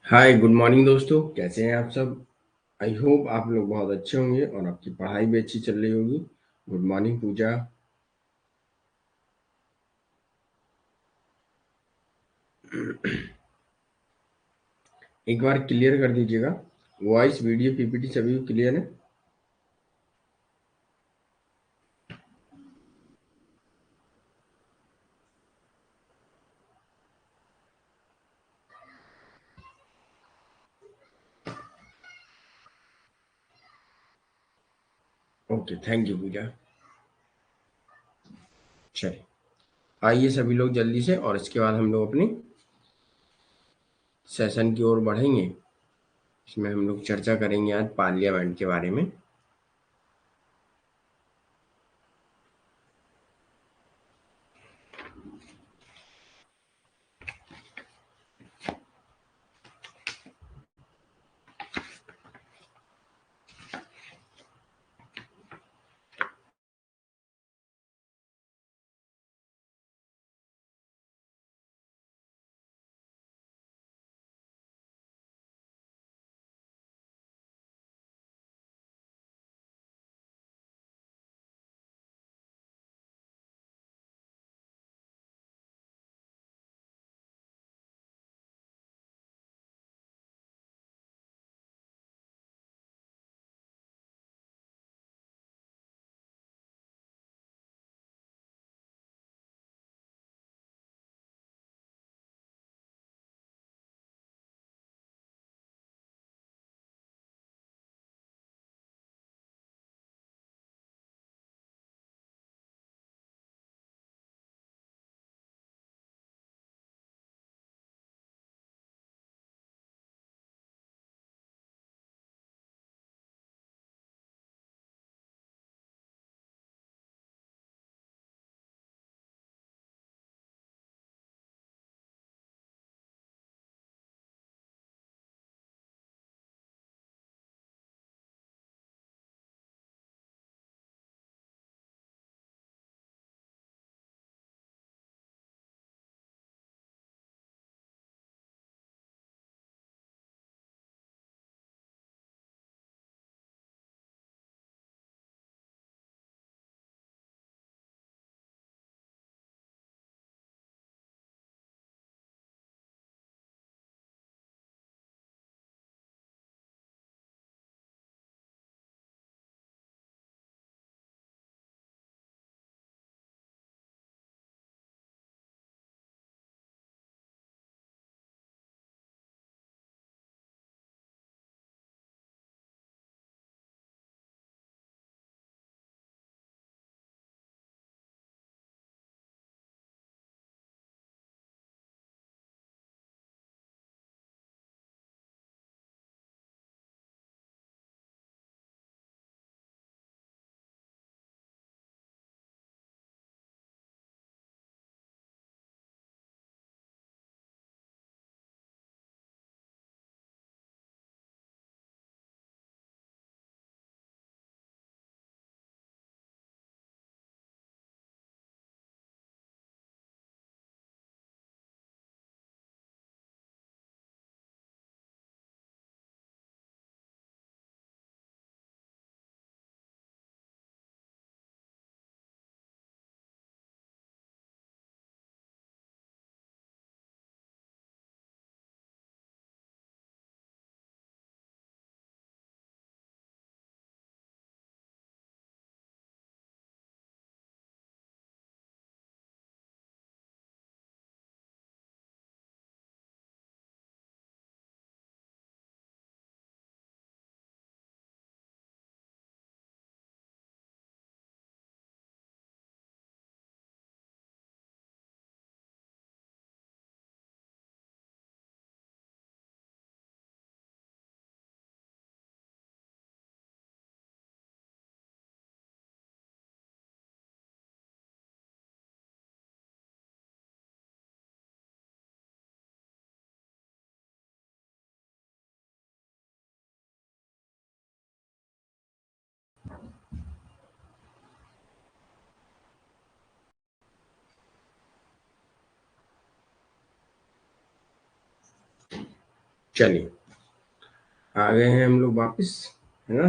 Hi good morning दोस्तों, कैसे हैं आप सब। आई होप आप लोग बहुत अच्छे होंगे और आपकी पढ़ाई भी अच्छी चल रही होगी। गुड मॉर्निंग पूजा। एक बार क्लियर कर दीजिएगा, वॉइस वीडियो पीपीटी सभी क्लियर है। ओके, थैंक यू पूजा। चलिए, आइए सभी लोग जल्दी से, और इसके बाद हम लोग अपनी सेशन की ओर बढ़ेंगे। इसमें हम लोग चर्चा करेंगे आज पार्लियामेंट के बारे में। चलिए, आ गए हैं हम लोग वापस, है ना।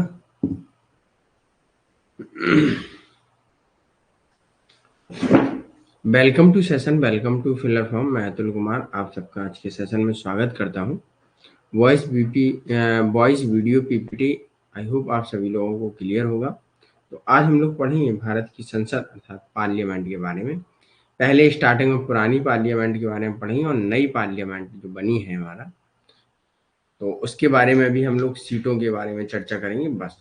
Welcome to session, welcome to filler form. मैं अतुल कुमार आप सबका आज के सेशन में स्वागत करता हूं। Voice video PPT I hope आप सभी लोगों को क्लियर होगा। तो आज हम लोग पढ़ेंगे भारत की संसद अर्थात पार्लियामेंट के बारे में। पहले स्टार्टिंग में पुरानी पार्लियामेंट के बारे में पढ़ेंगे और नई पार्लियामेंट जो बनी है हमारा, तो उसके बारे में भी हम लोग सीटों के बारे में चर्चा करेंगे। बस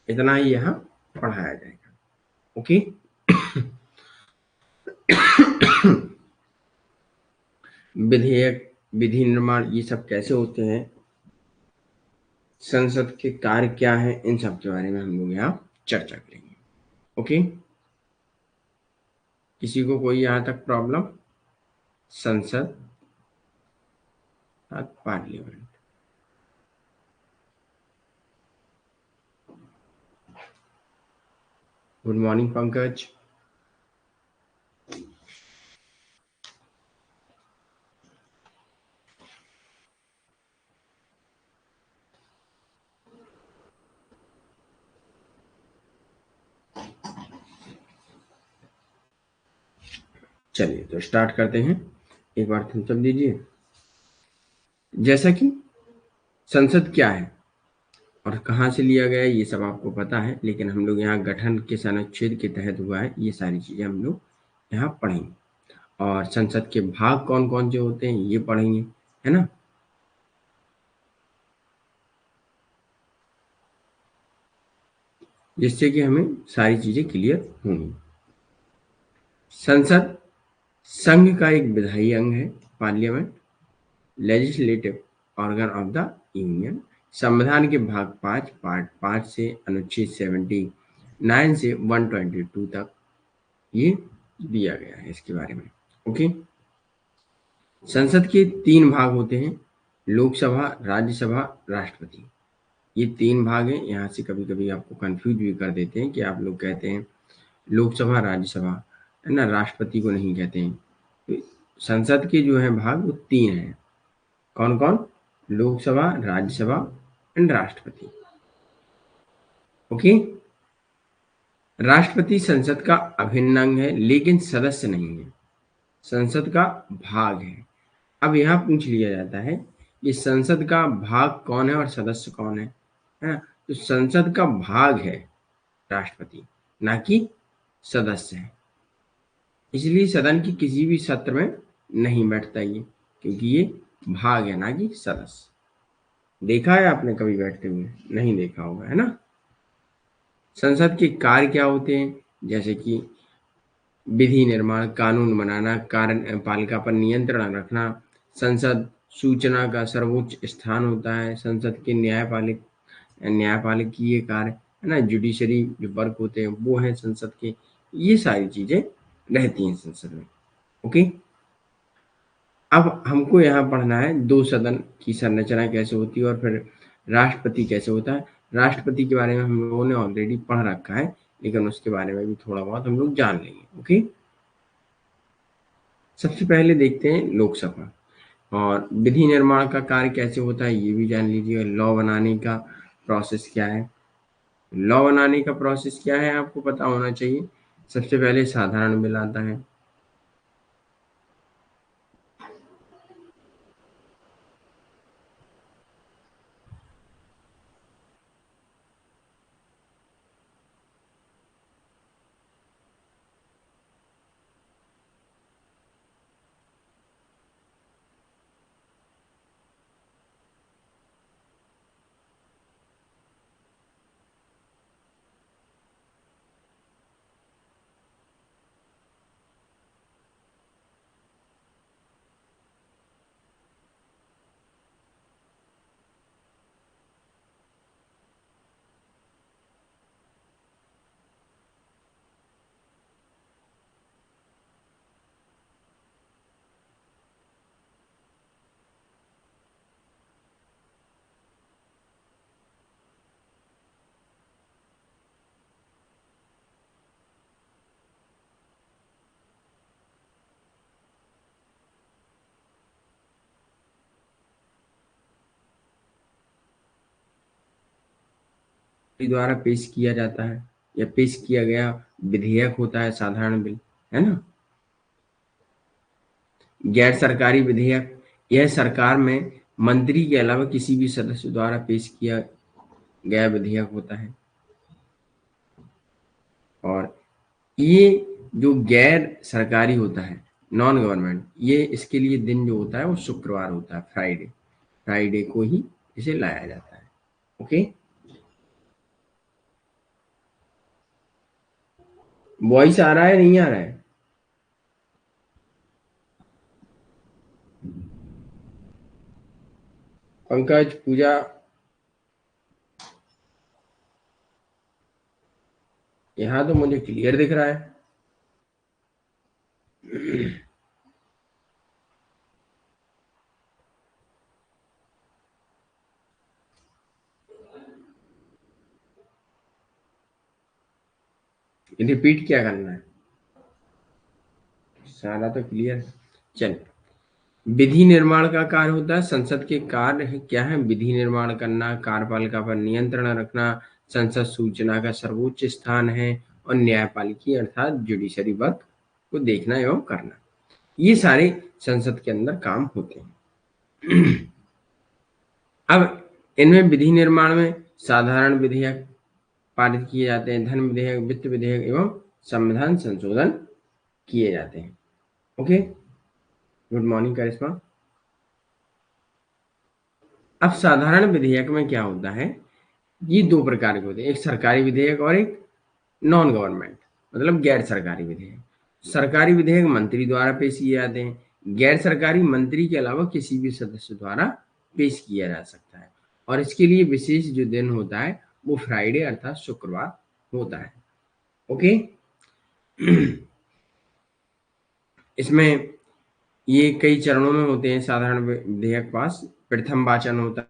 इतना ही यहाँ पढ़ाया जाएगा। ओके। विधेयक, विधि निर्माण, ये सब कैसे होते हैं, संसद के कार्य क्या है, इन सब के बारे में हम लोग यहाँ चर्चा करेंगे। ओके। किसी को कोई यहाँ तक प्रॉब्लम? संसद पार्लियामेंट। Good morning Pankaj. चलिए तो स्टार्ट करते हैं। एक बार थम्स अप दीजिए। जैसा कि संसद क्या है और कहाँ से लिया गया है ये सब आपको पता है, लेकिन हम लोग यहाँ गठन के अनुच्छेद के तहत हुआ है, ये सारी चीजें हम लोग यहाँ पढ़ेंगे। और संसद के भाग कौन कौन से होते हैं ये पढ़ेंगे, है ना। जिससे कि हमें सारी चीजें क्लियर होंगी। संसद संघ का एक विधायी अंग है। Parliament legislative organ of the union. संविधान के भाग 5 पार्ट 5 से अनुच्छेद 79 से 122 तक ये दिया गया है इसके बारे में। ओके। संसद के 3 भाग होते हैं, लोकसभा, राज्यसभा, राष्ट्रपति। ये 3 भाग हैं। यहाँ से कभी कभी आपको कंफ्यूज भी कर देते हैं कि आप लोग कहते हैं लोकसभा, राज्यसभा, है ना, राष्ट्रपति को नहीं कहते हैं। तो संसद के जो है भाग वो 3 हैं। कौन कौन? लोकसभा, राज्यसभा एंड राष्ट्रपति। ओके। राष्ट्रपति संसद का अभिन्न अंग है लेकिन सदस्य नहीं है, संसद का भाग है। अब यहाँ पूछ लिया जाता है कि संसद का भाग कौन है और सदस्य कौन है ना। तो संसद का भाग है राष्ट्रपति, ना कि सदस्य है। इसलिए सदन की किसी भी सत्र में नहीं बैठता ये, क्योंकि ये भाग है ना कि सदस्य। देखा है आपने कभी बैठते हुए? नहीं देखा होगा, है ना। संसद के कार्य क्या होते हैं? जैसे कि विधि निर्माण, कानून बनाना, कार्यपालिका पर नियंत्रण रखना। संसद सूचना का सर्वोच्च स्थान होता है। संसद के न्यायपालिक की ये कार्य, है ना, जुडिशरी जो वर्क होते हैं वो है संसद के। ये सारी चीजें रहती हैं संसद में। ओके। अब हमको यहाँ पढ़ना है दो सदन की संरचना कैसे होती है और फिर राष्ट्रपति कैसे होता है। राष्ट्रपति के बारे में हम लोगों ने ऑलरेडी पढ़ रखा है, लेकिन उसके बारे में भी थोड़ा बहुत हम लोग जान लेंगे। ओके। सबसे पहले देखते हैं लोकसभा। और विधि निर्माण का कार्य कैसे होता है ये भी जान लीजिए। लॉ बनाने का प्रोसेस क्या है? लॉ बनाने का प्रोसेस क्या है आपको पता होना चाहिए। सबसे पहले साधारण बिल आता है। द्वारा पेश किया जाता है या पेश किया गया विधेयक होता है साधारण बिल, है ना। गैर सरकारी विधेयक, यह सरकार में मंत्री के अलावा किसी भी सदस्य द्वारा पेश किया गया विधेयक होता है। और ये जो गैर सरकारी होता है, नॉन गवर्नमेंट, ये इसके लिए दिन जो होता है वो शुक्रवार होता है, फ्राइडे। फ्राइडे को ही इसे लाया जाता है। ओके, वॉइस आ रहा है नहीं आ रहा है? पंकज, पूजा, यहाँ तो मुझे क्लियर दिख रहा है। रिपीट क्या करना है? सारा तो क्लियर है। चल, विधि निर्माण का कार्य होता है, संसद के कार्य है क्या है? विधि निर्माण करना, कार्यपालिका पर नियंत्रण रखना, संसद सूचना का सर्वोच्च स्थान है, और न्यायपालिकी अर्थात जुडिशरी वर्क को देखना एवं करना, ये सारे संसद के अंदर काम होते हैं। अब इनमें विधि निर्माण में साधारण विधेयक पारित किए जाते हैं, धन विधेयक, वित्त विधेयक एवं संविधान संशोधन किए जाते हैं। ओके, गुड मॉर्निंग करिश्मा। अब साधारण विधेयक में क्या होता है, ये दो प्रकार के होते हैं, एक सरकारी विधेयक और एक नॉन गवर्नमेंट, मतलब गैर सरकारी विधेयक। सरकारी विधेयक मंत्री द्वारा पेश किए जाते हैं, गैर सरकारी मंत्री के अलावा किसी भी सदस्य द्वारा पेश किया जा सकता है, और इसके लिए विशेष जो दिन होता है वो फ्राइडे अर्थात शुक्रवार होता है। ओके, इसमें ये कई चरणों में होते हैं साधारण विधेयक पास। प्रथम वाचन होता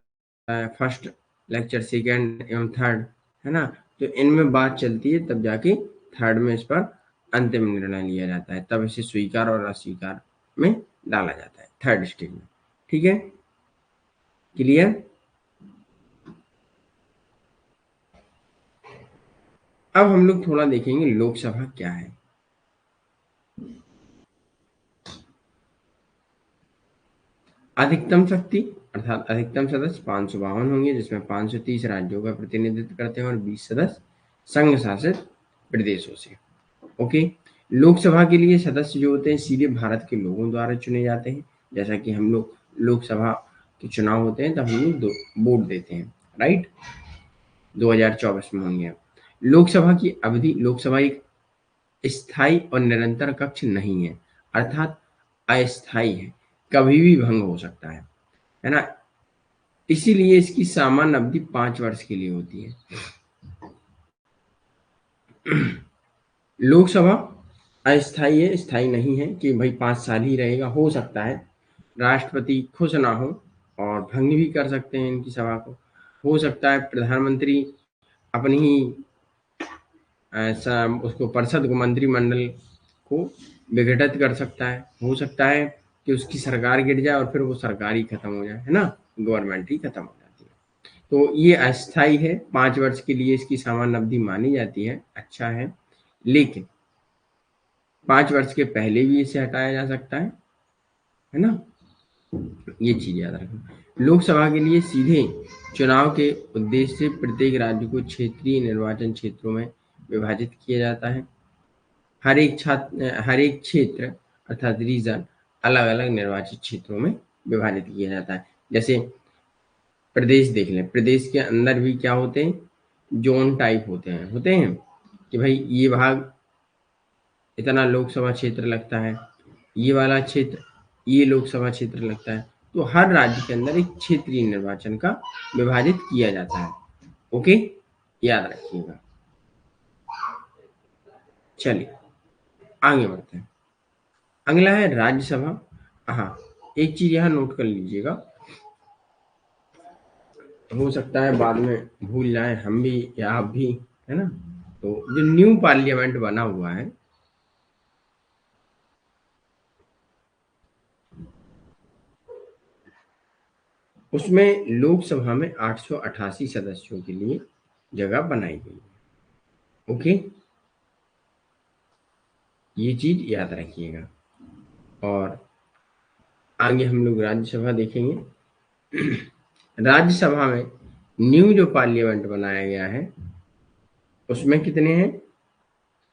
है, फर्स्ट लेक्चर, सेकंड एवं थर्ड, है ना। तो इनमें बात चलती है, तब जाके थर्ड में इस पर अंतिम निर्णय लिया जाता है, तब इसे स्वीकार और अस्वीकार में डाला जाता है, थर्ड स्टेज में। ठीक है, क्लियर। अब हम लोग थोड़ा देखेंगे लोकसभा क्या है। अधिकतम शक्ति अर्थात अधिकतम सदस्य 552 होंगे, जिसमें 530 राज्यों का प्रतिनिधित्व करते हैं और 20 सदस्य संघ शासित प्रदेशों से। ओके, लोकसभा के लिए सदस्य जो होते हैं सीधे भारत के लोगों द्वारा चुने जाते हैं। जैसा कि हम लोग लोकसभा के चुनाव होते हैं तब हम लोग वोट देते हैं, राइट। 2024 में होंगे। लोकसभा की अवधि, लोकसभा एक स्थायी और निरंतर कक्ष नहीं है, अर्थात अस्थायी है, कभी भी भंग हो सकता है ना। इसीलिए इसकी सामान्य अवधि 5 वर्ष के लिए होती है। लोकसभा अस्थायी है, स्थायी नहीं है कि भाई 5 साल ही रहेगा, हो सकता है राष्ट्रपति खुश ना हो और भंग भी कर सकते हैं इनकी सभा को। हो सकता है प्रधानमंत्री अपनी ही उसको परिषद को, मंत्रिमंडल को विघटित कर सकता है। हो सकता है कि उसकी सरकार गिर जाए और फिर वो सरकार ही खत्म हो जाए, है ना, गवर्नमेंट ही खत्म हो जाती है। तो ये अस्थायी है, 5 वर्ष के लिए इसकी सामान्य अवधि मानी जाती है, अच्छा है। लेकिन 5 वर्ष के पहले भी इसे हटाया जा सकता है ना। ये चीज याद रखें। लोकसभा के लिए सीधे चुनाव के उद्देश्य से प्रत्येक राज्य को क्षेत्रीय निर्वाचन क्षेत्रों में विभाजित किया जाता है। हर एक क्षेत्र अर्थात रीजन अलग अलग निर्वाचित क्षेत्रों में विभाजित किया जाता है। जैसे प्रदेश देख लें, प्रदेश के अंदर भी क्या होते हैं, जोन टाइप होते हैं कि भाई ये भाग इतना लोकसभा क्षेत्र लगता है, ये वाला क्षेत्र ये लोकसभा क्षेत्र लगता है। तो हर राज्य के अंदर एक क्षेत्रीय निर्वाचन का विभाजित किया जाता है। ओके, याद रखिएगा। चलिए आगे बढ़ते हैं। अगला है राज्यसभा। हाँ, एक चीज यहाँ नोट कर लीजिएगा, हो सकता है बाद में भूल जाए हम भी या आप भी, है ना। तो जो न्यू पार्लियामेंट बना हुआ है, उसमें लोकसभा में 888 सदस्यों के लिए जगह बनाई गई है। ओके, ये चीज याद रखिएगा। और आगे हम लोग राज्यसभा देखेंगे। राज्यसभा में न्यू जो पार्लियामेंट बनाया गया है उसमें कितने हैं?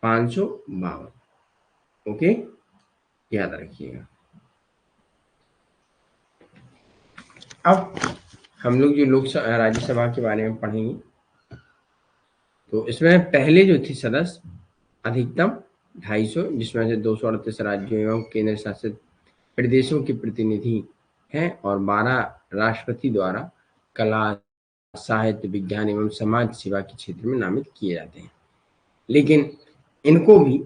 552। ओके, याद रखिएगा। अब हम लोग जो लोकसभा राज्यसभा के बारे में पढ़ेंगे, तो इसमें पहले जो थी सदस्य अधिकतम 250, जिसमें से 238 राज्यों एवं केंद्र शासित प्रदेशों के प्रतिनिधि हैं और 12 राष्ट्रपति द्वारा कला, साहित्य, विज्ञान एवं समाज सेवा के क्षेत्र में नामित किए जाते हैं। लेकिन इनको भी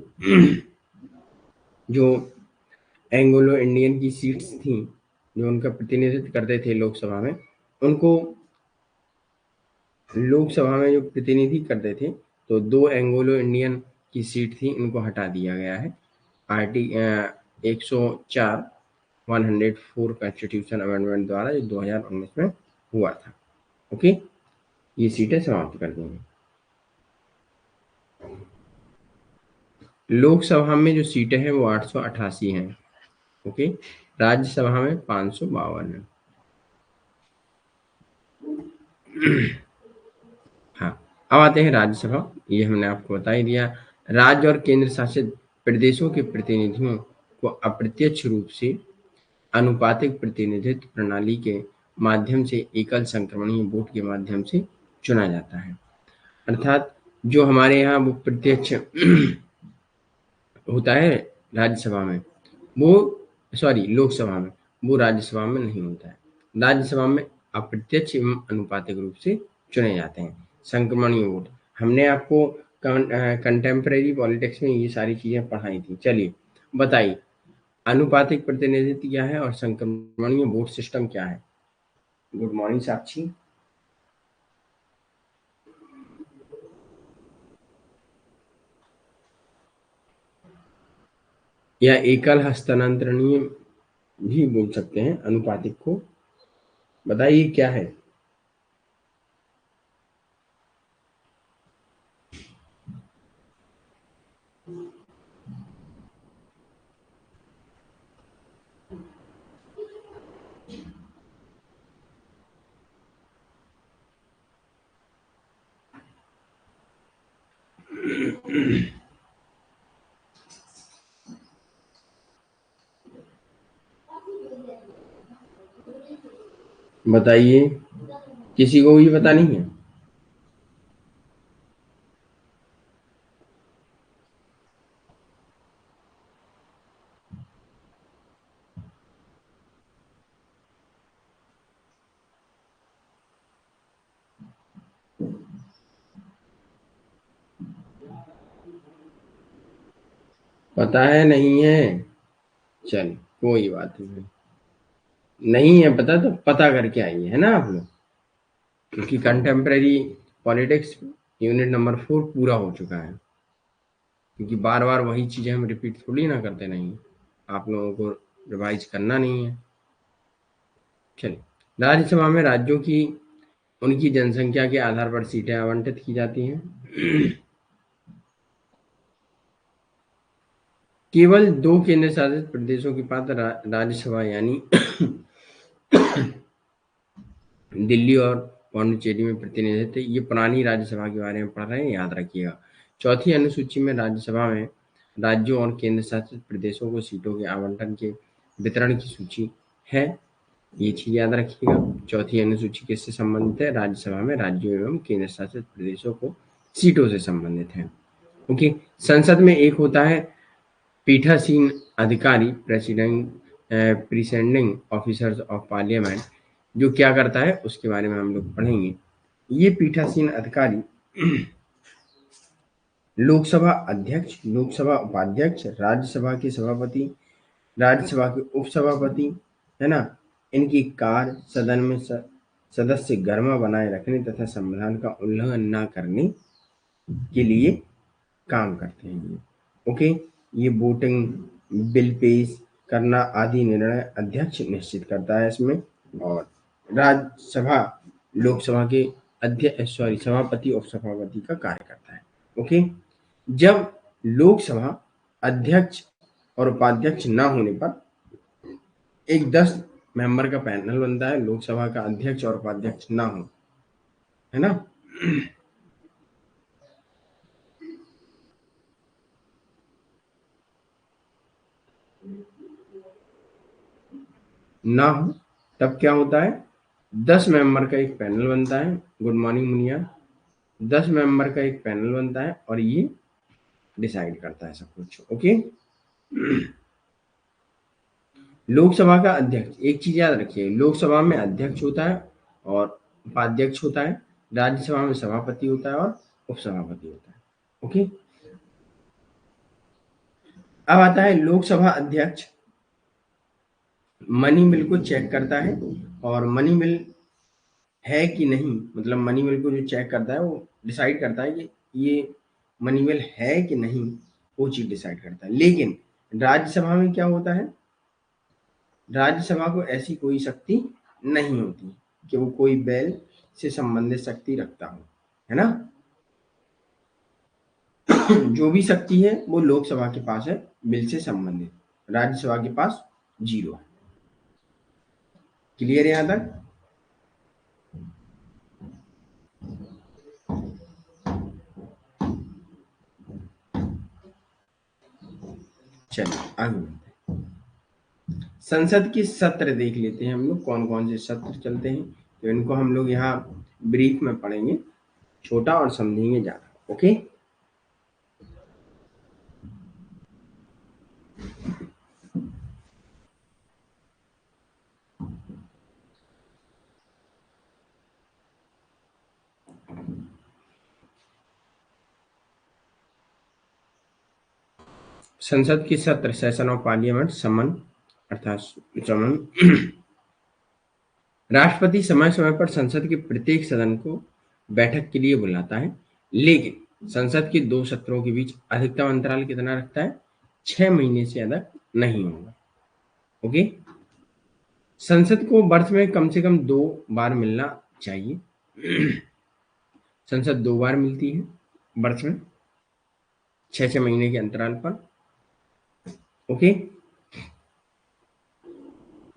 जो एंग्लो इंडियन की सीट्स थी जो उनका प्रतिनिधित्व करते थे लोकसभा में, उनको लोकसभा में जो प्रतिनिधि करते थे, तो 2 एंग्लो इंडियन की सीट थी, इनको हटा दिया गया है। आर्टी 104 104 कॉन्स्टिट्यूशन अमेंडमेंट द्वारा जो 2019 में हुआ था। ओके, ये सीटें समाप्त कर दी हैं। लोकसभा में जो सीटें हैं वो 888 हैं। ओके, राज्यसभा में 552 है। हाँ, अब आते हैं राज्यसभा। ये हमने आपको बता ही दिया। राज्य और केंद्र शासित प्रदेशों के प्रतिनिधियों को अप्रत्यक्ष रूप से आनुपातिक प्रतिनिधित्व प्रणाली के माध्यम से एकल संक्रमणीय वोट के माध्यम से चुना जाता है। अर्थात जो हमारे यहाँ वो प्रत्यक्ष होता है राज्यसभा में, वो लोकसभा में, वो राज्यसभा में नहीं होता है। राज्यसभा में अप्रत्यक्ष एवं अनुपातिक रूप से चुने जाते हैं संक्रमणीय वोट। हमने आपको कंटेम्प्रेरी पॉलिटिक्स में ये सारी चीजें पढ़ाई थी। चलिए बताइए, अनुपातिक प्रतिनिधित्व क्या है और संक्रमणीय वोट सिस्टम क्या है? गुड मॉर्निंग साक्षी। या एकल हस्तांतरणीय भी बोल सकते हैं अनुपातिक को। बताइए क्या है? बताइए, किसी को भी पता नहीं है? पता है नहीं है? चल कोई बात नहीं। नहीं है पता तो पता करके आइए, है ना आप लोग, क्योंकि कंटेम्प्रेरी पॉलिटिक्स यूनिट नंबर 4 पूरा हो चुका है। क्योंकि बार बार वही चीजें हम रिपीट थोड़ी ना करते नहीं, आप लोगों को रिवाइज करना नहीं है। चलिए, राज्यसभा में राज्यों की उनकी जनसंख्या के आधार पर सीटें आवंटित की जाती हैं। केवल 2 केंद्र शासित प्रदेशों की पात्र राज्यसभा यानी दिल्ली और पौंडीचेरी में प्रतिनिधित्व। ये पुरानी राज्यसभा के बारे में पढ़ रहे हैं, याद रखिएगा। चौथी अनुसूची में राज्यसभा में राज्यों और केंद्र शासित प्रदेशों को सीटों के आवंटन के वितरण की सूची है। ये चीज याद रखिएगा। चौथी अनुसूची किससे संबंधित है? राज्यसभा में राज्यों एवं केंद्र शासित प्रदेशों को सीटों से संबंधित है। ओके, संसद में एक होता है पीठासीन अधिकारी, प्रेसिडेंग ऑफिसर्स ऑफ पार्लियामेंट, जो क्या करता है उसके बारे में हम लोग पढ़ेंगे। ये पीठासीन अधिकारी लोकसभा अध्यक्ष, लोकसभा उपाध्यक्ष, राज्यसभा के सभापति, राज्यसभा के उपसभापति, है ना, इनकी कार्य सदन में सदस्य गर्मा बनाए रखने तथा संविधान का उल्लंघन न करने के लिए काम करते हैं ये। ओके, ये वोटिंग, बिल पेश करना आदि निर्णय अध्यक्ष निश्चित करता है इसमें। और राज्यसभा लोकसभा के सभापति उपसभापति का कार्य करता है। ओके, जब लोकसभा अध्यक्ष और उपाध्यक्ष ना होने पर एक 10 मेंबर का पैनल बनता है, लोकसभा का अध्यक्ष और उपाध्यक्ष ना हो, है ना। ना हो तब क्या होता है, 10 मेंबर का एक पैनल बनता है। Good morning Muniya. 10 मेंबर का एक पैनल बनता है और ये डिसाइड करता है सब कुछ। ओके, लोकसभा का अध्यक्ष, एक चीज याद रखिए, लोकसभा में अध्यक्ष होता है और उपाध्यक्ष होता है, राज्यसभा में सभापति होता है और उपसभापति होता है। ओके, अब आता है लोकसभा अध्यक्ष मनी बिल को चेक करता है, और मनी बिल है कि नहीं, मतलब मनी बिल को जो चेक करता है वो डिसाइड करता है कि ये मनी बिल है कि नहीं, वो चीज डिसाइड करता है। लेकिन राज्यसभा में क्या होता है, राज्यसभा को ऐसी कोई शक्ति नहीं होती कि वो कोई बिल से संबंधित शक्ति रखता हो, है ना। जो भी शक्ति है वो लोकसभा के पास है बिल से संबंधित, राज्यसभा के पास जीरो है। क्लियर है यहां तक। चलिए आगे बढ़ते हैं। संसद के सत्र देख लेते हैं हम लोग, कौन कौन से सत्र चलते हैं, तो इनको हम लोग यहाँ ब्रीफ में पढ़ेंगे, छोटा और समझेंगे ज्यादा। ओके, संसद के सत्र, सेशन ऑफ पार्लियामेंट, समन अर्थात समन। राष्ट्रपति समय समय पर संसद के प्रत्येक सदन को बैठक के लिए बुलाता है, लेकिन संसद के 2 सत्रों के बीच अधिकतम अंतराल कितना रखता है, 6 महीने से अधिक नहीं होगा। ओके, संसद को वर्ष में कम से कम 2 बार मिलना चाहिए। संसद 2 बार मिलती है वर्ष में, 6 महीने के अंतराल पर। ओके,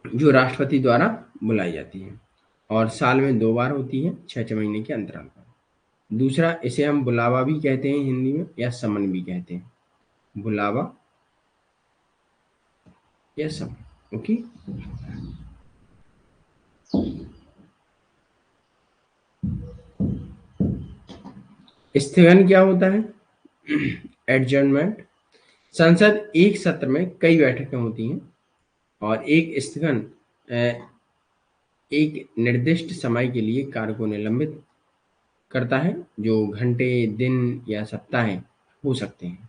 जो राष्ट्रपति द्वारा बुलाई जाती है, और साल में 2 बार होती है 6 महीने के अंतराल पर। दूसरा, इसे हम बुलावा भी कहते हैं हिंदी में, या समन भी कहते हैं, बुलावा या समन। ओके, स्थगन क्या होता है, एडजर्नमेंट। संसद एक सत्र में कई बैठकें होती हैं, और एक स्थगन एक निर्दिष्ट समय के लिए कार्य को निलंबित करता है, जो घंटे, दिन या सप्ताह हो सकते हैं।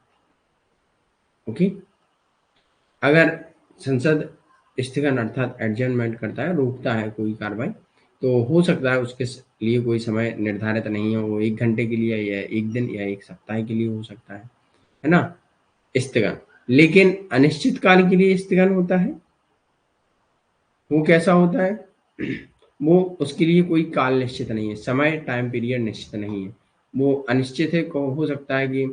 ओके, अगर संसद स्थगन अर्थात एडजर्नमेंट करता है, रोकता है कोई कार्रवाई, तो हो सकता है उसके लिए कोई समय निर्धारित नहीं है, वो 1 घंटे के लिए या 1 दिन या 1 सप्ताह के लिए हो सकता है ना, स्थगन। लेकिन अनिश्चित काल के लिए स्थगन होता है, वो कैसा होता है, वो उसके लिए कोई काल निश्चित नहीं है, समय टाइम पीरियड निश्चित नहीं है, वो अनिश्चित है, को हो सकता है कि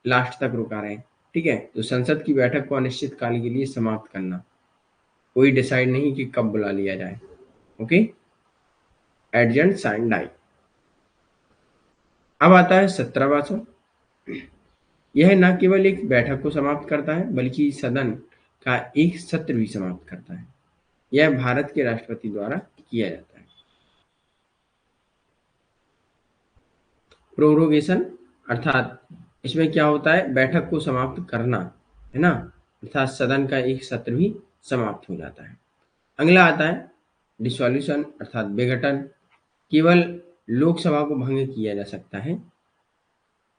लास्ट तक रुका रहे। ठीक है, तो संसद की बैठक को अनिश्चित काल के लिए समाप्त करना, कोई डिसाइड नहीं कि कब बुला लिया जाए। Okay, adjourn sine die. अब आता है 17वां सत्र। यह न केवल एक बैठक को समाप्त करता है, बल्कि सदन का एक सत्र भी समाप्त करता है। यह भारत के राष्ट्रपति द्वारा किया जाता है। प्रोरोगेशन अर्थात इसमें क्या होता है, बैठक को समाप्त करना, है ना, अर्थात सदन का एक सत्र भी समाप्त हो जाता है। अगला आता है डिसॉल्यूशन अर्थात विघटन। केवल लोकसभा को भंग किया जा सकता है,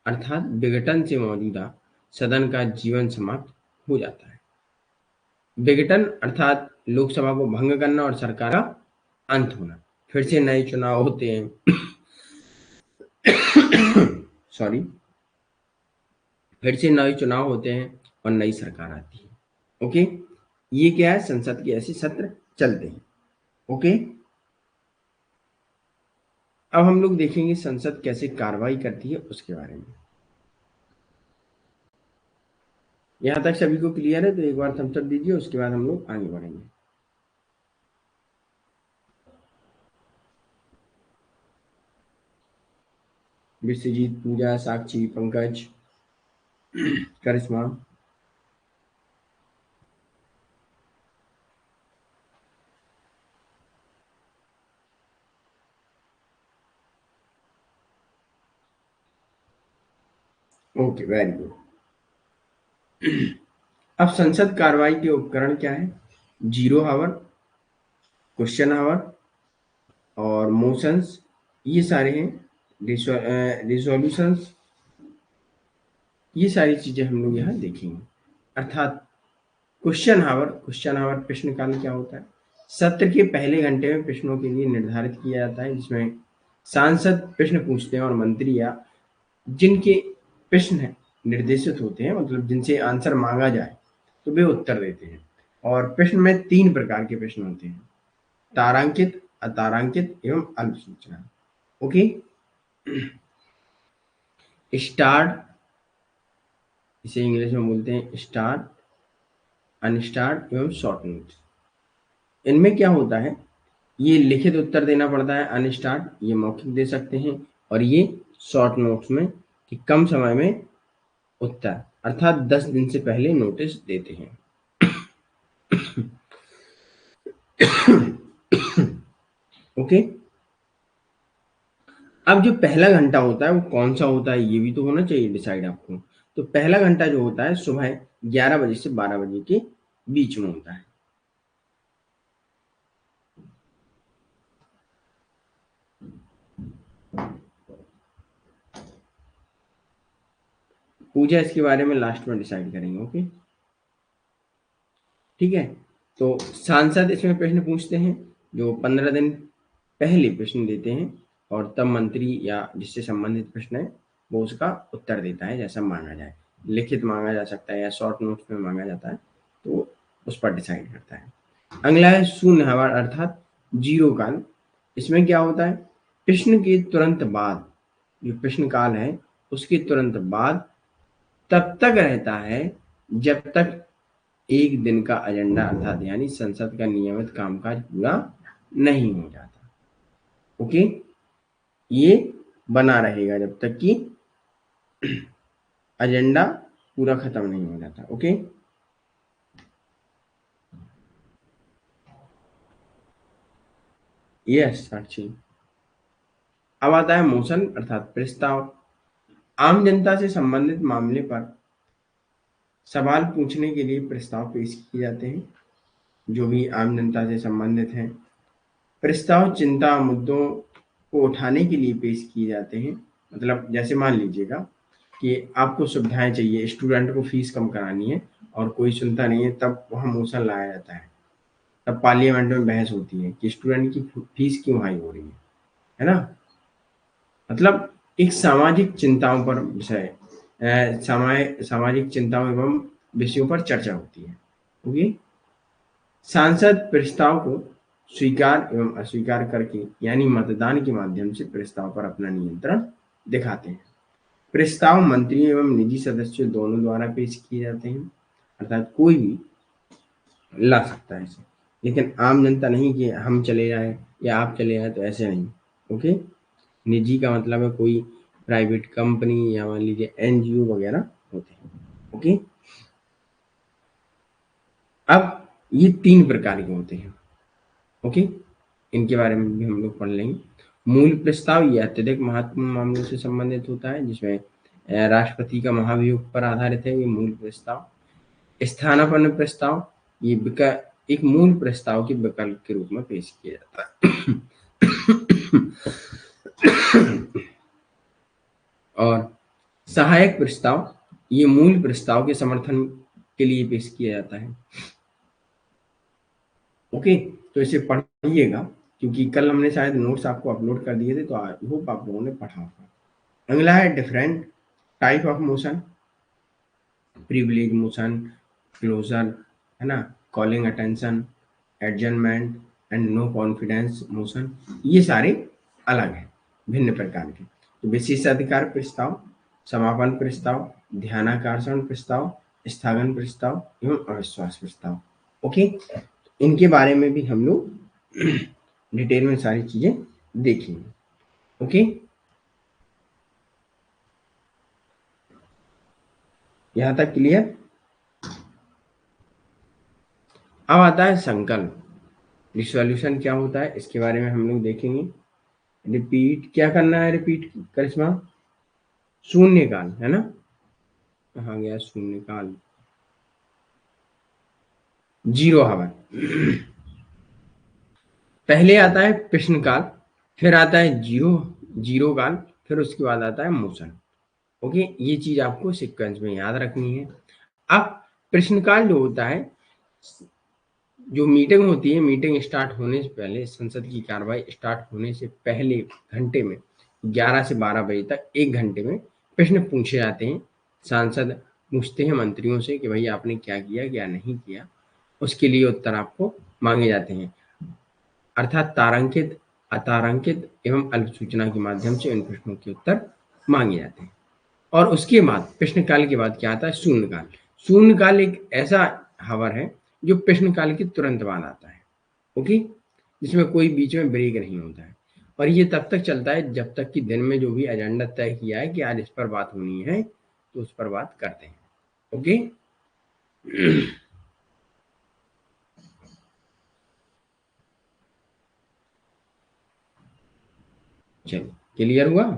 अर्थात विघटन से मौजूदा सदन का जीवन समाप्त हो जाता है। विघटन अर्थात लोकसभा को भंग करना और सरकार का अंत होना, फिर से नए चुनाव होते हैं। सॉरी, फिर से नए चुनाव होते हैं और नई सरकार आती है। ओके, ये क्या है, संसद के ऐसे सत्र चलते हैं। ओके, अब हम लोग देखेंगे संसद कैसे कार्रवाई करती है उसके बारे में। यहाँ तक सभी को क्लियर है तो एक बार थम्स अप दीजिए, उसके बाद हम लोग आगे बढ़ेंगे। Vishwajeet, Pooja, Sakshi, Pankaj, Karishma. Okay, very good. अब संसद कार्रवाई के उपकरण क्या है? जीरो हावर, क्वेश्चन हावर और मोशंस, ये सारे हैं। रिजोल्यूशंस, ये सारी चीजें हम लोग यहाँ देखेंगे। अर्थात क्वेश्चन आवर प्रश्नकाल क्या होता है? सत्र के पहले घंटे में प्रश्नों के लिए निर्धारित किया जाता है, जिसमें सांसद प्रश्न पूछते हैं और मंत्री या जिनके प्रश्न निर्देशित होते हैं, मतलब जिनसे आंसर मांगा जाए, तो वे उत्तर देते हैं। और प्रश्न में 3 प्रकार के प्रश्न होते हैं: तारांकित, अतारांकित एवं अल्प सूचना। ओके, स्टार, इसे इंग्लिश में बोलते हैं स्टार, अनस्टार्ड एवं शॉर्ट नोट्स। इनमें क्या होता है? ये लिखित उत्तर देना पड़ता है अनस्टार्ड, ये मौखिक दे सकते हैं, और ये शॉर्ट नोट्स में कि कम समय में उत्तर, अर्थात 10 दिन से पहले नोटिस देते हैं। ओके, अब जो पहला घंटा होता है वो कौन सा होता है, ये भी तो होना चाहिए डिसाइड आपको। तो पहला घंटा जो होता है सुबह 11 बजे से 12 बजे के बीच में होता है। पूजा इसके बारे में लास्ट में डिसाइड करेंगे। ओके, ठीक है। तो सांसद इसमें प्रश्न पूछते हैं, जो 15 दिन पहले प्रश्न देते हैं, और तब मंत्री या जिससे संबंधित प्रश्न है वो उसका उत्तर देता है जैसा मांगा जाए। लिखित मांगा जा सकता है या शॉर्ट नोट्स में मांगा जाता है, तो उस पर डिसाइड करता है। अगला है शून्य हवा, अर्थात जीरो काल। इसमें क्या होता है? प्रश्न के तुरंत बाद, जो प्रश्न काल है उसके तुरंत बाद तब तक रहता है जब तक एक दिन का एजेंडा, अर्थात यानी संसद का नियमित कामकाज पूरा नहीं हो जाता। ओके, ये बना रहेगा जब तक कि एजेंडा पूरा खत्म नहीं हो जाता। ओके, यस साक्षी। अब आता है मोशन, अर्थात प्रस्ताव। आम जनता से संबंधित मामले पर सवाल पूछने के लिए प्रस्ताव पेश किए जाते हैं, जो भी आम जनता से संबंधित हैं। प्रस्ताव चिंता मुद्दों को उठाने के लिए पेश किए जाते हैं। मतलब जैसे मान लीजिएगा कि आपको सुविधाएं चाहिए, स्टूडेंट को फीस कम करानी है और कोई सुनता नहीं है, तब वहाँ मोशन लाया जाता है। तब पार्लियामेंट में बहस होती है कि स्टूडेंट की फीस क्यों हाई हो रही है ना? मतलब एक सामाजिक चिंताओं पर विषय, सामाजिक चिंताओं एवं विषयों पर चर्चा होती है। ओके, सांसद प्रस्ताव को स्वीकार एवं अस्वीकार करके, यानी मतदान के माध्यम से प्रस्ताव पर अपना नियंत्रण दिखाते हैं। प्रस्ताव मंत्रियों एवं निजी सदस्यों दोनों द्वारा पेश किए जाते हैं, अर्थात कोई भी ला सकता है इसे, लेकिन आम जनता नहीं कि हम चले जाए या आप चले जाए, तो ऐसे नहीं। ओके, निजी का मतलब है कोई प्राइवेट कंपनी या मान लीजिए एनजीओ वगैरह होते हैं। ओके, अब ये 3 प्रकार के होते हैं। ओके, इनके बारे में भी हम लोग पढ़ लेंगे। मूल प्रस्ताव ये अत्यधिक महत्वपूर्ण मामलों से संबंधित होता है, जिसमें राष्ट्रपति का महाभियोग पर आधारित है ये मूल प्रस्ताव। स्थानापन्न प्रस्ताव, ये एक मूल प्रस्ताव के विकल्प के रूप में पेश किया जाता है। और सहायक प्रस्ताव, ये मूल प्रस्ताव के समर्थन के लिए पेश किया जाता है। ओके, तो इसे पढ़िएगा, क्योंकि कल हमने शायद नोट्स आपको अपलोड कर दिए थे, तो आई होप आप लोगों ने पढ़ा होगा। अगला है different type of motion, privilege motion, closure, है ना, calling attention, adjournment and no confidence motion, ये सारे अलग हैं। भिन्न प्रकार के। तो विशेषाधिकार प्रस्ताव, समापन प्रस्ताव, ध्यानाकर्षण प्रस्ताव, स्थगन प्रस्ताव एवं अविश्वास प्रस्ताव। ओके, इनके बारे में भी हम लोग डिटेल में सारी चीजें देखेंगे। ओके, यहां तक क्लियर। अब आता है संकल्प। रिसोल्यूशन क्या होता है इसके बारे में हम लोग देखेंगे। रिपीट क्या करना है, रिपीट करिश्मा, शून्यकाल है ना, कहाँ गया शून्यकाल, जीरो हावर। पहले आता है प्रश्नकाल, फिर आता है जीरो जीरो काल, फिर उसके बाद आता है मोशन। ओके, ये चीज आपको सीक्वेंस में याद रखनी है। अब प्रश्नकाल जो होता है, जो मीटिंग होती है, मीटिंग स्टार्ट होने से पहले, संसद की कार्रवाई स्टार्ट होने से पहले घंटे में 11 से 12 बजे तक 1 घंटे में प्रश्न पूछे जाते हैं। सांसद पूछते हैं मंत्रियों से कि भाई आपने क्या किया क्या नहीं किया, उसके लिए उत्तर आपको मांगे जाते हैं। अर्थात तारांकित, अतारांकित एवं अल्प सूचना के माध्यम से इन प्रश्नों के उत्तर मांगे जाते हैं। और उसके बाद प्रश्नकाल के बाद क्या आता है, शून्यकाल। शून्यकाल एक ऐसा हावर है जो प्रश्नकाल के तुरंत बाद आता है। ओके, जिसमें कोई बीच में ब्रेक नहीं होता है। और ये तब तक चलता है जब तक कि दिन में जो भी एजेंडा तय किया है कि आज इस पर बात होनी है तो उस पर बात करते हैं। ओके, चलिए, क्लियर हुआ।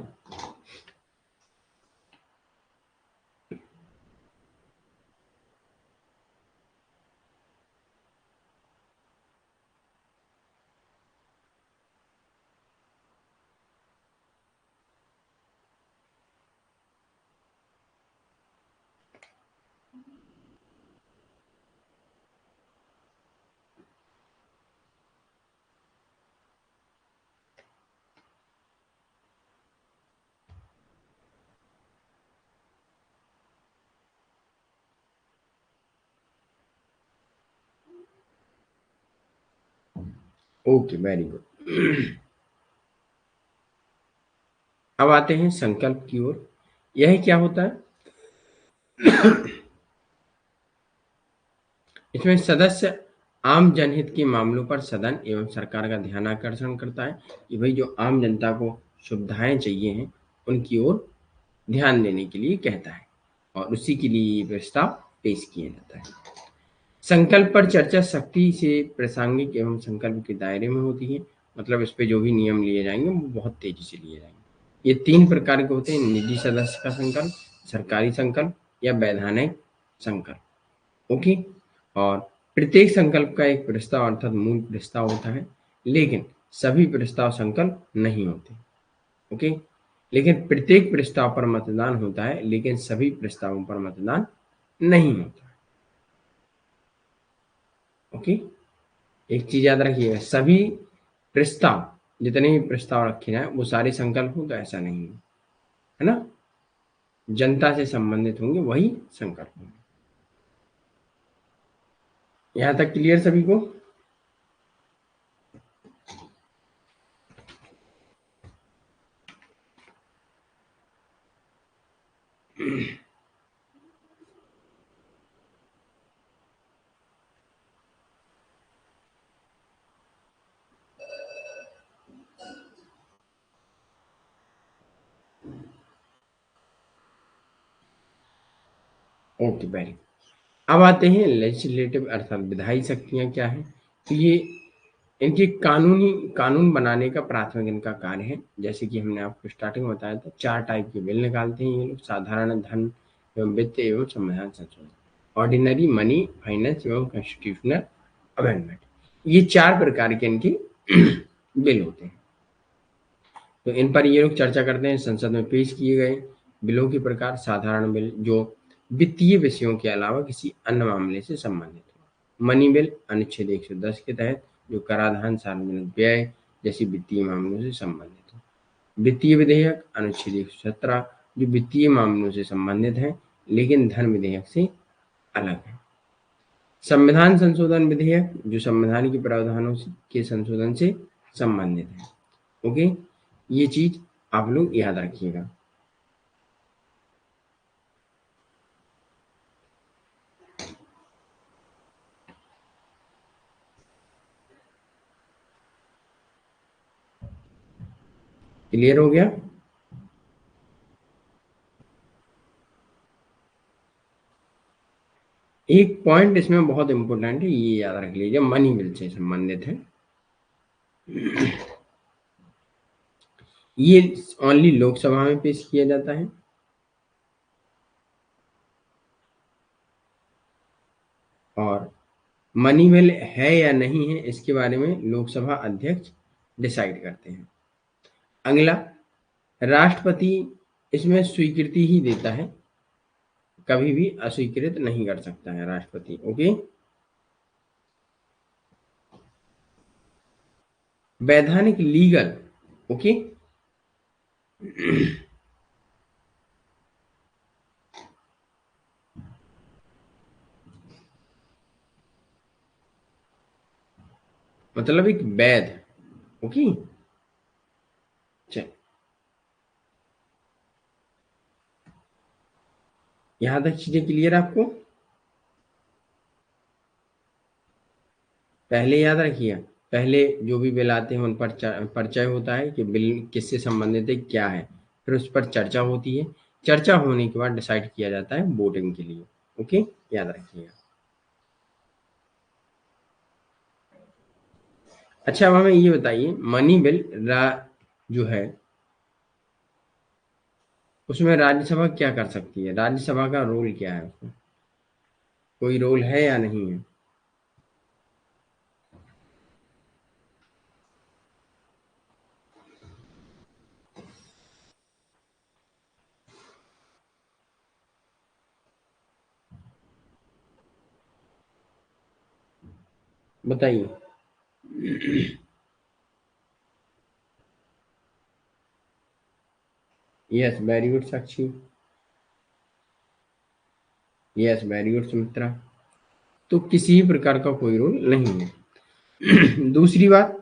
Okay, very good. अब आते हैं संकल्प की ओर। यह क्या होता है, इसमें सदस्य आम जनहित के मामलों पर सदन एवं सरकार का ध्यान आकर्षण करता है कि भाई जो आम जनता को सुविधाएं चाहिए हैं उनकी ओर ध्यान देने के लिए कहता है, और उसी के लिए ये प्रस्ताव पेश किया जाता है। संकल्प पर चर्चा सख्ती से प्रासंगिक एवं संकल्प के दायरे में होती है। मतलब इस पे जो भी नियम लिए जाएंगे वो बहुत तेजी से लिए जाएंगे। ये 3 प्रकार के होते हैं, निजी सदस्य का संकल्प, सरकारी संकल्प या वैधानिक संकल्प। ओके, और प्रत्येक संकल्प का एक प्रस्ताव अर्थात मूल प्रस्ताव होता है, लेकिन सभी प्रस्ताव संकल्प नहीं होते। ओके, लेकिन प्रत्येक प्रस्ताव पर मतदान होता है, लेकिन सभी प्रस्तावों पर मतदान नहीं होता। ओके, एक चीज याद रखिएगा, सभी प्रस्ताव, जितने भी प्रस्ताव रखे जाए वो सारे संकल्प हो तो ऐसा नहीं है, है ना। जनता से संबंधित होंगे वही संकल्प होंगे। यहाँ तक क्लियर सभी को। Okay, very. अब आते हैं लेजिस्लेटिव अर्थात विधायी शक्तियां क्या है। तो ये इनकी कानून बनाने का प्राथमिक इनका कार्य है। जैसे कि हमने आपको स्टार्टिंग में बताया था, 4 टाइप के बिल निकालते हैं ये लोग, साधारण, धन एवं वित्त एवं संविधान संशोधन, ऑर्डिनरी, मनी, फाइनेंस एवं कॉन्स्टिट्यूशनल अमेंडमेंट। ये 4 प्रकार के इनके बिल होते हैं। तो इन पर ये लोग चर्चा करते हैं। संसद में पेश किए गए बिलों के प्रकार, साधारण बिल जो वित्तीय विषयों के अलावा किसी अन्य मामले से संबंधित हो, मनी बिल अनुच्छेद 110 के तहत जो कराधान, सार्वजनिक व्यय जैसे वित्तीय मामलों से संबंधित हो, वित्तीय विधेयक अनुच्छेद 117 जो वित्तीय मामलों से संबंधित है लेकिन धन विधेयक से अलग है, संविधान संशोधन विधेयक जो संविधान के प्रावधानों के संशोधन से संबंधित है। ओके, ये चीज आप लोग याद रखिएगा। क्लियर हो गया? एक पॉइंट इसमें बहुत इंपॉर्टेंट है, ये याद रख लीजिए, मनी बिल से संबंधित है। ये ओनली लोकसभा में पेश किया जाता है, और मनी बिल है या नहीं है इसके बारे में लोकसभा अध्यक्ष डिसाइड करते हैं। अगला, राष्ट्रपति इसमें स्वीकृति ही देता है, कभी भी अस्वीकृत नहीं कर सकता है राष्ट्रपति। ओके। वैधानिक लीगल, ओके। मतलब एक वैध, ओके। चल, यहां तक चीजें क्लियर आपको? पहले याद रखिए, पहले जो भी बिल आते हैं उन पर परिचय होता है कि बिल किससे संबंधित है, क्या है, फिर उस पर चर्चा होती है। चर्चा होने के बाद डिसाइड किया जाता है वोटिंग के लिए। ओके, याद रखिएगा। अच्छा, अब हमें ये बताइए, मनी बिल जो है उसमें राज्यसभा क्या कर सकती है? राज्यसभा का रोल क्या है उसमें? कोई रोल है या नहीं है? बताइए। Yes, very good Sakshi. Yes, very good Sumitra. तो किसी भी प्रकार का कोई रोल नहीं है। दूसरी बात,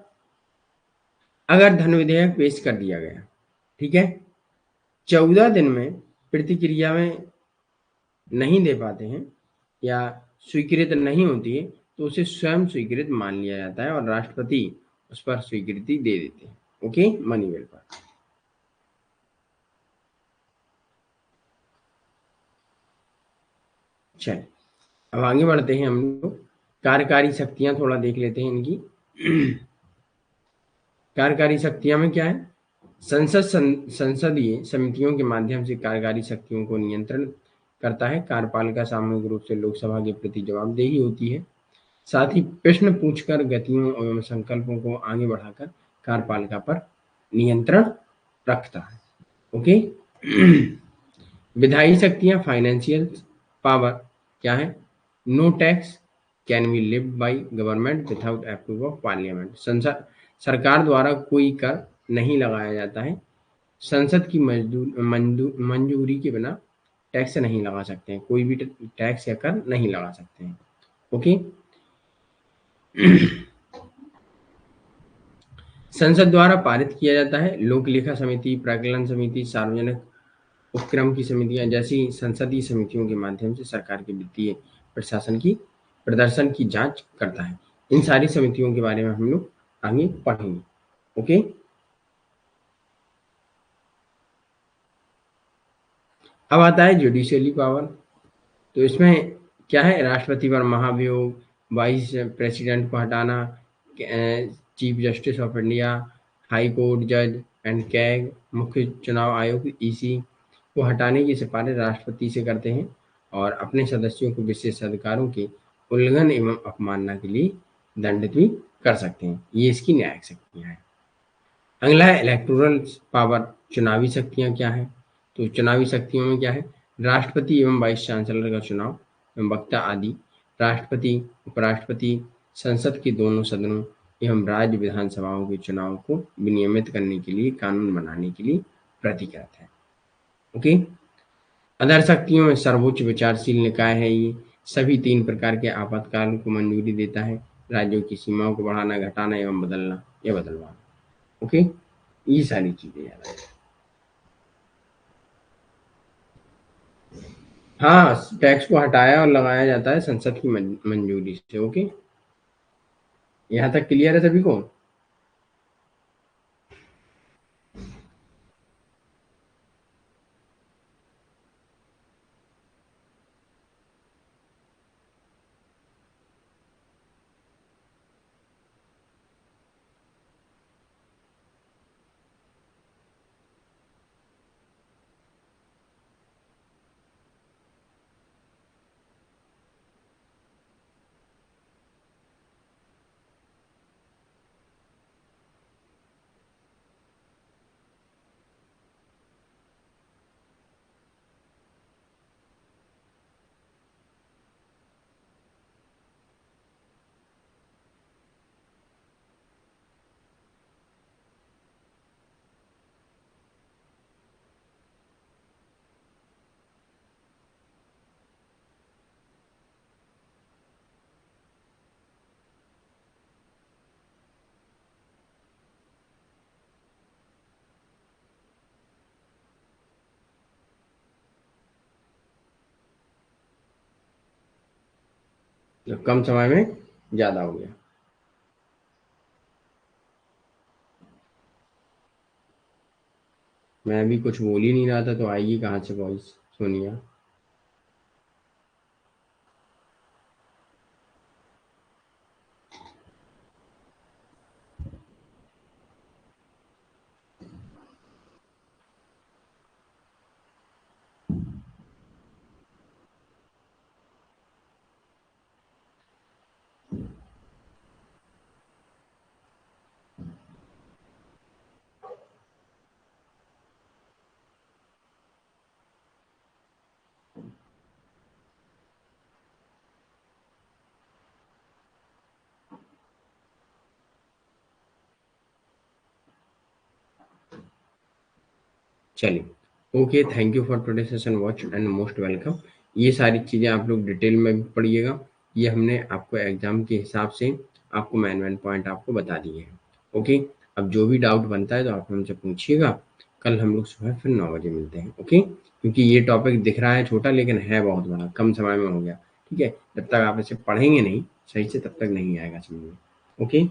अगर धन विधेयक पेश कर दिया गया, ठीक है, 14 दिन में प्रतिक्रिया में नहीं दे पाते हैं या स्वीकृत नहीं होती है, तो उसे स्वयं स्वीकृत मान लिया जाता है और राष्ट्रपति उस पर स्वीकृति दे देते हैं। ओके, मनी बिल पर। चलिए, अब आगे बढ़ते हैं हम लोग। कार्यकारी शक्तियां थोड़ा देख लेते हैं इनकी। कार्यकारी शक्तियां में क्या है? संसदीय समितियों के माध्यम से कार्यकारी शक्तियों को नियंत्रण करता है। कार्यपालिका सामूहिक रूप से लोकसभा के प्रति जवाबदेही होती है। साथ ही प्रश्न पूछकर गतियों एवं संकल्पों को आगे बढ़ाकर कार्यपालिका पर नियंत्रण रखता है। ओके। विधायी शक्तियां, फाइनेंशियल पावर क्या है? No tax can be levied by government without approve of parliament. संसद सरकार द्वारा कोई कर नहीं लगाया जाता है। संसद की मंजूरी के बिना टैक्स नहीं लगा सकते हैं, कोई भी टैक्स या कर नहीं लगा सकते हैं। ओके। संसद द्वारा पारित किया जाता है। लोक लेखा समिति, प्राक्कलन समिति, सार्वजनिक उपक्रम की समितियां जैसी संसदीय समितियों के माध्यम से सरकार के वित्तीय प्रशासन की प्रदर्शन की जांच करता है। इन सारी समितियों के बारे में हम लोग आगे पढ़ेंगे। ओके। अब आता है जुडिशियली पावर। तो इसमें क्या है? राष्ट्रपति पर महाभियोग, वाइस प्रेसिडेंट को हटाना, chief justice of India, high court जज एंड कैग, मुख्य चुनाव आयोग ईसी को हटाने की सिफारिश राष्ट्रपति से करते हैं और अपने सदस्यों को विशेष अधिकारों के उल्लंघन एवं अपमानना के लिए दंडित भी कर सकते हैं। ये इसकी न्यायिक शक्तियां हैं। अगला है इलेक्टोरल पावर। चुनावी शक्तियां क्या है? तो चुनावी शक्तियों में क्या है? राष्ट्रपति एवं वाइस चांसलर का चुनाव एवं वक्ता आदि, राष्ट्रपति, उपराष्ट्रपति, संसद के दोनों सदनों एवं राज्य विधानसभाओं के चुनाव को विनियमित करने के लिए, कानून बनाने के लिए प्रतिकृत है। ओके। अदर शक्तियों में सर्वोच्च विचारशील निकाय है। ये सभी 3 प्रकार के आपातकाल को मंजूरी देता है। राज्यों की सीमाओं को बढ़ाना, घटाना एवं बदलना या बदलवाना। ओके, ये सारी चीजें याद रखें। हाँ, टैक्स को हटाया और लगाया जाता है संसद की मंजूरी से। ओके, यहाँ तक क्लियर है सभी को? तो कम समय में ज्यादा हो गया। मैं अभी कुछ बोल ही नहीं रहा था, तो आएगी कहाँ से वॉइस? सोनिया। चलिए, okay, thank you for today session watch and most welcome. ये सारी चीज़ें आप लोग डिटेल में भी पढ़िएगा। ये हमने आपको एग्जाम के हिसाब से आपको मेन मेन पॉइंट आपको बता दिए हैं। ओके, अब जो भी डाउट बनता है तो आप हमसे पूछिएगा। कल हम लोग सुबह फिर 9 बजे मिलते हैं। ओके, क्योंकि ये टॉपिक दिख रहा है छोटा, लेकिन है बहुत बड़ा, कम समय में हो गया। ठीक है, जब तक आप इसे पढ़ेंगे नहीं सही से, तब तक नहीं आएगा समझ में। ओके।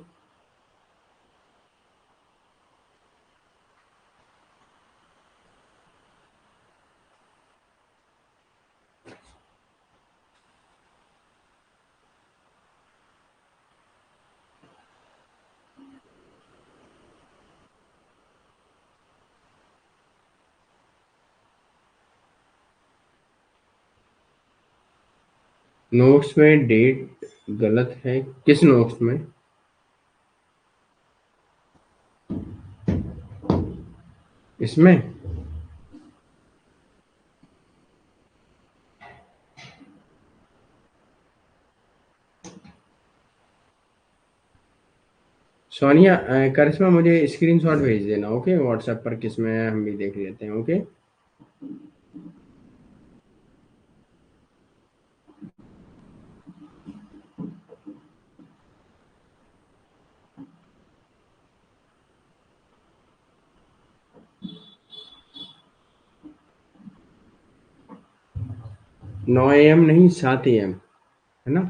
नोट्स में डेट गलत है? किस नोट्स में? इसमें? सोनिया, करिश्मा, मुझे स्क्रीनशॉट भेज देना। ओके, व्हाट्सएप पर, किसमें है हम भी देख लेते हैं। ओके। 9 AM नहीं, 7 AM, है ना?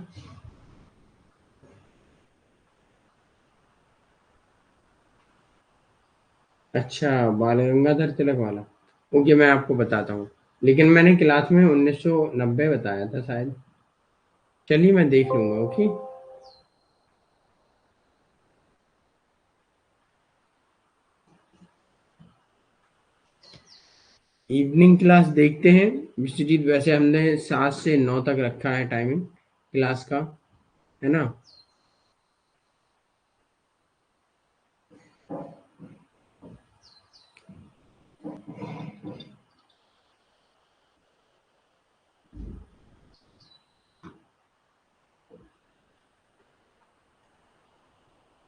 अच्छा, बाल गंगाधर तिलक वाला। ओके, मैं आपको बताता हूँ। लेकिन मैंने क्लास में 1990 बताया था शायद। चलिए, मैं देख लूंगा। ओके। इवनिंग क्लास देखते हैं। विश्वजीत, वैसे हमने 7 से 9 तक रखा है टाइमिंग क्लास का, है ना?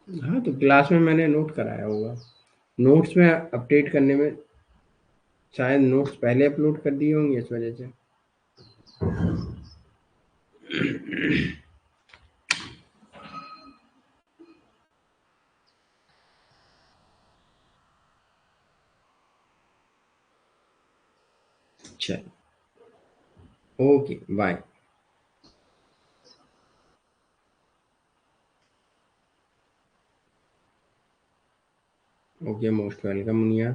हाँ, तो क्लास में मैंने नोट कराया होगा। नोट्स में अपडेट करने में शायद नोट्स पहले अपलोड कर दिए होंगे, इस वजह से। चल, okay bye. Okay, most welcome Muniya.